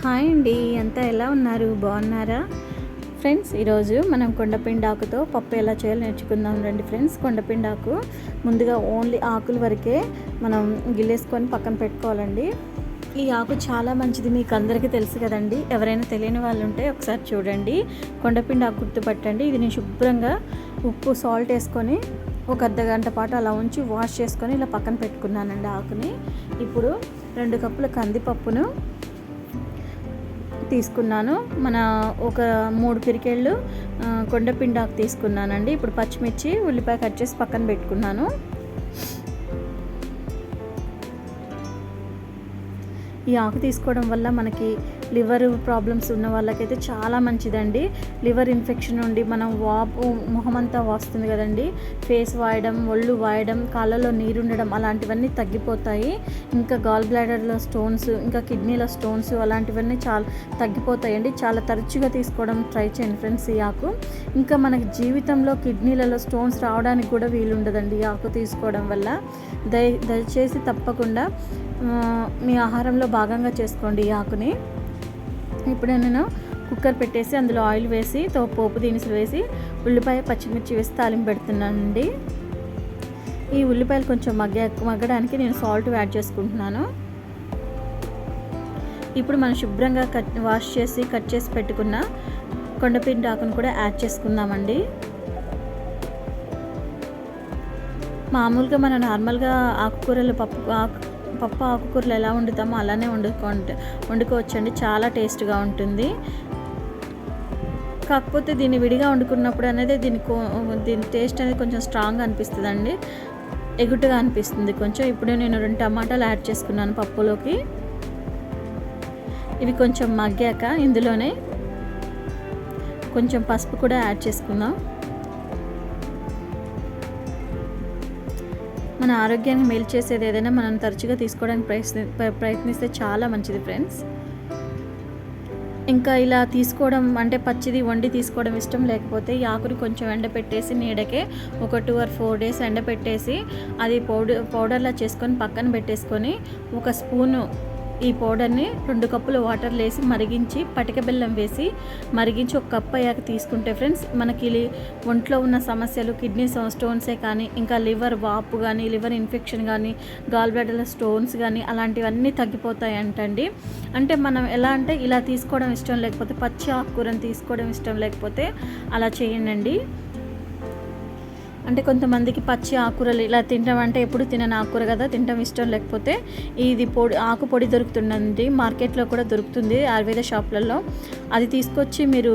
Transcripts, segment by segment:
Hi అండి, అంతా ఎలా ఉన్నారు? బాగున్నారా ఫ్రెండ్స్? ఈరోజు మనం కొండపిండాకుతో పప్పు ఎలా చేయాలో నేర్చుకుందాం రండి ఫ్రెండ్స్. కొండపిండాకు ముందుగా ఓన్లీ ఆకుల వరకే మనం గిల్లేసుకొని పక్కన పెట్టుకోవాలండి. ఈ ఆకు చాలా మంచిది, మీకు అందరికీ తెలుసు కదండి. ఎవరైనా తెలియని వాళ్ళు ఉంటే ఒకసారి చూడండి. కొండపిండాకు గుర్తుపట్టండి. ఇది నేను శుభ్రంగా ఉప్పు సాల్ట్ వేసుకొని ఒక అర్ధగంట పాటు అలా ఉంచి వాష్ చేసుకొని ఇలా పక్కన పెట్టుకున్నానండి ఆకుని. ఇప్పుడు 2 కప్పుల కందిపప్పును తీసుకున్నాను. ఒక 3 పిరికెళ్ళు కొండపిండాకు తీసుకున్నానండి. ఇప్పుడు పచ్చిమిర్చి, ఉల్లిపాయ కట్ చేసి పక్కన పెట్టుకున్నాను. ఈ ఆకు తీసుకోవడం వల్ల మనకి లివర్ ప్రాబ్లమ్స్ ఉన్న వాళ్ళకైతే చాలా మంచిదండి. లివర్ ఇన్ఫెక్షన్ నుండి మనం మొహం అంతా వాస్తుంది కదండి, ఫేస్ వాయడం, ఒళ్ళు వాయడం, కాళ్ళలో నీరుండడం అలాంటివన్నీ తగ్గిపోతాయి. ఇంకా గాల్ బ్లాడర్లో స్టోన్స్, ఇంకా కిడ్నీలో స్టోన్స్ అలాంటివన్నీ చాలా తగ్గిపోతాయండి. చాలా తరచుగా తీసుకోవడం ట్రై చేయండి ఫ్రెండ్స్ ఈ ఆకు. ఇంకా మనకి జీవితంలో కిడ్నీలలో స్టోన్స్ రావడానికి కూడా వీలుండదండి ఈ ఆకు తీసుకోవడం వల్ల. దయచేసి తప్పకుండా మీ ఆహారంలో భాగంగా చేసుకోండి ఈ ఆకుని. ఇప్పుడు నేను కుక్కర్ పెట్టేసి అందులో ఆయిల్ వేసి పోపు దినుసులు వేసి ఉల్లిపాయ పచ్చిమిర్చి వేసి తాలింపు పెడుతున్నానండి. ఈ ఉల్లిపాయలు కొంచెం మగ్గడానికి నేను సాల్ట్ యాడ్ చేసుకుంటున్నాను. ఇప్పుడు మనం శుభ్రంగా వాష్ చేసి కట్ చేసి పెట్టుకున్న కొండపిండి ఆకును కూడా యాడ్ చేసుకుందామండి. మామూలుగా మనం నార్మల్గా ఆకుకూరలు పప్పు ఆకుకూరలు ఎలా వండుతామో అలానే వండుకోవచ్చండి. చాలా టేస్ట్గా ఉంటుంది. కాకపోతే దీన్ని విడిగా వండుకున్నప్పుడు అనేది దీని టేస్ట్ అనేది కొంచెం స్ట్రాంగ్గా అనిపిస్తుందండి, ఎగుటుగా అనిపిస్తుంది కొంచెం. ఇప్పుడు నేను 2 టమాటాలు యాడ్ చేసుకున్నాను పప్పులోకి. ఇవి కొంచెం మగ్గాక ఇందులోనే కొంచెం పసుపు కూడా యాడ్ చేసుకుందాం. మన ఆరోగ్యాన్ని మేలు చేసేది ఏదైనా మనం తరచుగా తీసుకోవడానికి ప్రయత్నిస్తే చాలా మంచిది ఫ్రెండ్స్. ఇంకా ఇలా తీసుకోవడం అంటే పచ్చిది వండి తీసుకోవడం ఇష్టం లేకపోతే ఈ ఆకుని కొంచెం ఎండపెట్టేసి నీడకే ఒక 2 or 4 days ఎండపెట్టేసి అది పౌడర్లా చేసుకొని పక్కన పెట్టేసుకొని ఒక స్పూను ఈ పౌడర్ని 2 కప్పుల వాటర్ వేసి మరిగించి పటిక బెల్లం వేసి మరిగించి 1 కప్ అయ్యాక తీసుకుంటే ఫ్రెండ్స్ మనకి ఒంట్లో ఉన్న సమస్యలు కిడ్నీ స్టోన్సే కానీ, ఇంకా లివర్ వాపు కానీ, లివర్ ఇన్ఫెక్షన్ కానీ, గాల్ బ్లాడర్ల స్టోన్స్ కానీ అలాంటివన్నీ తగ్గిపోతాయి అంటండి. అంటే మనం ఎలా అంటే ఇలా తీసుకోవడం ఇష్టం లేకపోతే, పచ్చి ఆకుకూరని తీసుకోవడం ఇష్టం లేకపోతే అలా చేయండి. అంటే కొంతమందికి పచ్చి ఆకుకూరలు ఇలా తినడం అంటే ఎప్పుడు తినని ఆకుకూర కదా, తినడం ఇష్టం లేకపోతే ఇది ఆకు పొడి దొరుకుతుందండి, మార్కెట్లో కూడా దొరుకుతుంది ఆయుర్వేద షాప్లలో. అది తీసుకొచ్చి మీరు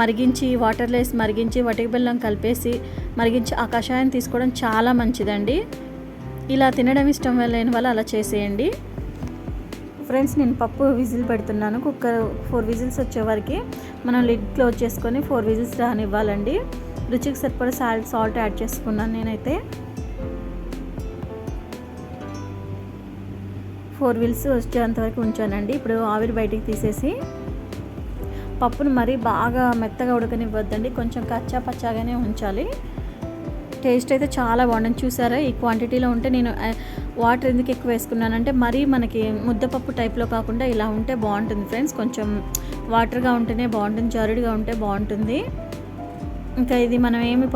మరిగించి వాటర్లో వేసి మరిగించి వటిక బెల్లం కలిపేసి మరిగించి ఆ కషాయం తీసుకోవడం చాలా మంచిదండి. ఇలా తినడం ఇష్టం లేని వాళ్ళు అలా చేసేయండి ఫ్రెండ్స్. నేను పప్పు విజిల్ పెడుతున్నాను. కుక్కర్ 4 విజిల్స్ వచ్చే వరకు మనం లిడ్ క్లోజ్ చేసుకొని 4 విజిల్స్ రానివ్వాలండి. రుచికి సరిపడా సాల్ట్ యాడ్ చేసుకున్నాను నేనైతే. 4 విజిల్స్ వచ్చేంతవరకు ఉంచానండి. ఇప్పుడు ఆవిరి బయటికి తీసేసి పప్పును మరీ బాగా మెత్తగా ఉడకనివ్వద్దండి, కొంచెం కచ్చా పచ్చాగానే ఉంచాలి. టేస్ట్ అయితే చాలా బాగుంటుంది. చూసారా ఈ క్వాంటిటీలో ఉంటే నేను వాటర్ ఎందుకు ఎక్కువ వేసుకున్నానంటే మరీ మనకి ముద్దపప్పు టైప్లో కాకుండా ఇలా ఉంటే బాగుంటుంది ఫ్రెండ్స్. కొంచెం వాటర్గా ఉంటేనే బాగుంటుంది, జారుడుగా ఉంటే బాగుంటుంది. ఇంకా ఇది మనం ఏమి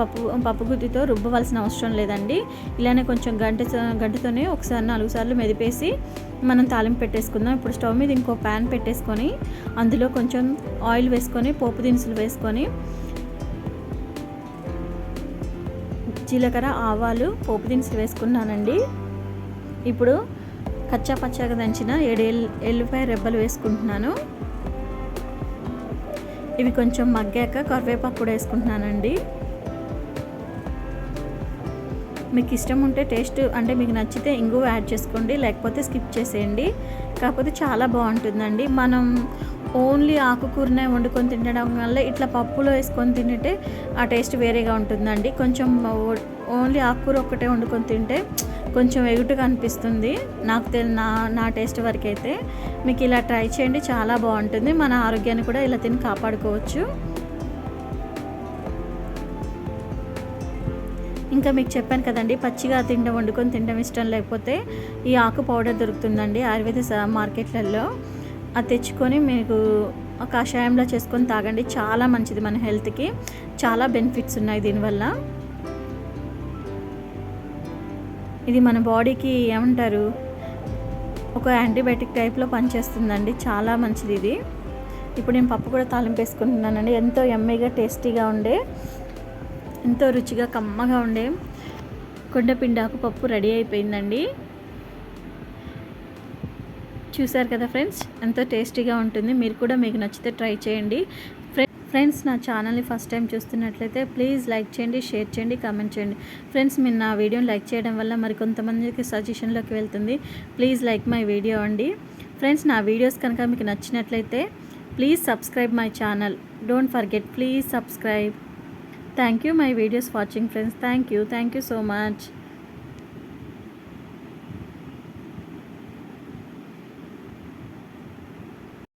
పప్పు గుత్తితో రుబ్బవలసిన అవసరం లేదండి. ఇలానే కొంచెం గంటతోనే ఒకసారి 4 సార్లు మెదిపేసి మనం తాలింపు పెట్టేసుకుందాం. ఇప్పుడు స్టవ్ మీద ఇంకో ప్యాన్ పెట్టేసుకొని అందులో కొంచెం ఆయిల్ వేసుకొని పోపు దినుసులు వేసుకొని జీలకర్ర, ఆవాలు, పోపు దినుసులు వేసుకున్నానండి. ఇప్పుడు కచ్చా పచ్చాగా దంచిన 7 ఎల్లిపాయ రెబ్బలు వేసుకుంటున్నాను. ఇవి కొంచెం మగ్గాక కరివేపాకు కూడా వేసుకుంటున్నానండి. మీకు ఇష్టం ఉంటే టేస్ట్ అంటే మీకు నచ్చితే ఇంగువ యాడ్ చేసుకోండి, లేకపోతే స్కిప్ చేసేయండి. కాకపోతే చాలా బాగుంటుందండి. మనం ఓన్లీ ఆకుకూరనే వండుకొని తినడం వల్ల ఇట్లా పప్పులో వేసుకొని తింటే ఆ టేస్ట్ వేరేగా ఉంటుందండి. కొంచెం ఓన్లీ ఆకుకూర ఒక్కటే వండుకొని తింటే కొంచెం ఎగుటుగా అనిపిస్తుంది నా టేస్ట్ వరకు అయితే. మీకు ఇలా ట్రై చేయండి, చాలా బాగుంటుంది. మన ఆరోగ్యాన్ని కూడా ఇలా తిని కాపాడుకోవచ్చు. ఇంకా మీకు చెప్పాను కదండి, పచ్చిగా వండుకొని తినడం ఇష్టం లేకపోతే ఈ ఆకు పౌడర్ దొరుకుతుందండి ఆయుర్వేద మార్కెట్లలో. అది తెచ్చుకొని మీకు కషాయంలో చేసుకొని తాగండి. చాలా మంచిది మన హెల్త్కి. చాలా బెనిఫిట్స్ ఉన్నాయి దీనివల్ల. ఇది మన బాడీకి ఏమంటారు, ఒక యాంటీబయాటిక్ టైప్లో పనిచేస్తుందండి. చాలా మంచిది ఇది. ఇప్పుడు నేను పప్పు కూడా తాలింపు వేసుకుంటున్నానండి. ఎంతో యమ్మీగా టేస్టీగా ఉండే, ఎంతో రుచిగా కమ్మగా ఉండే పిండి ఆకు పప్పు రెడీ అయిపోయిందండి. చూసారు కదా ఫ్రెండ్స్, ఎంతో టేస్టీగా ఉంటుంది. మీరు కూడా మీకు నచ్చితే ట్రై చేయండి. ఫ్రెండ్స్, నా ఛానల్ని ఫస్ట్ టైం చూస్తున్నట్లయితే ప్లీజ్ లైక్ చేయండి, షేర్ చేయండి, కామెంట్ చేయండి. ఫ్రెండ్స్, మీరు నా వీడియోని లైక్ చేయడం వల్ల మరి కొంతమందికి సజెషన్లోకి వెళ్తుంది. ప్లీజ్ లైక్ మై వీడియో అండి. ఫ్రెండ్స్, నా వీడియోస్ కనుక మీకు నచ్చినట్లయితే please subscribe my channel. Don't forget, please subscribe. Thank you my videos watching friends. Thank you so much.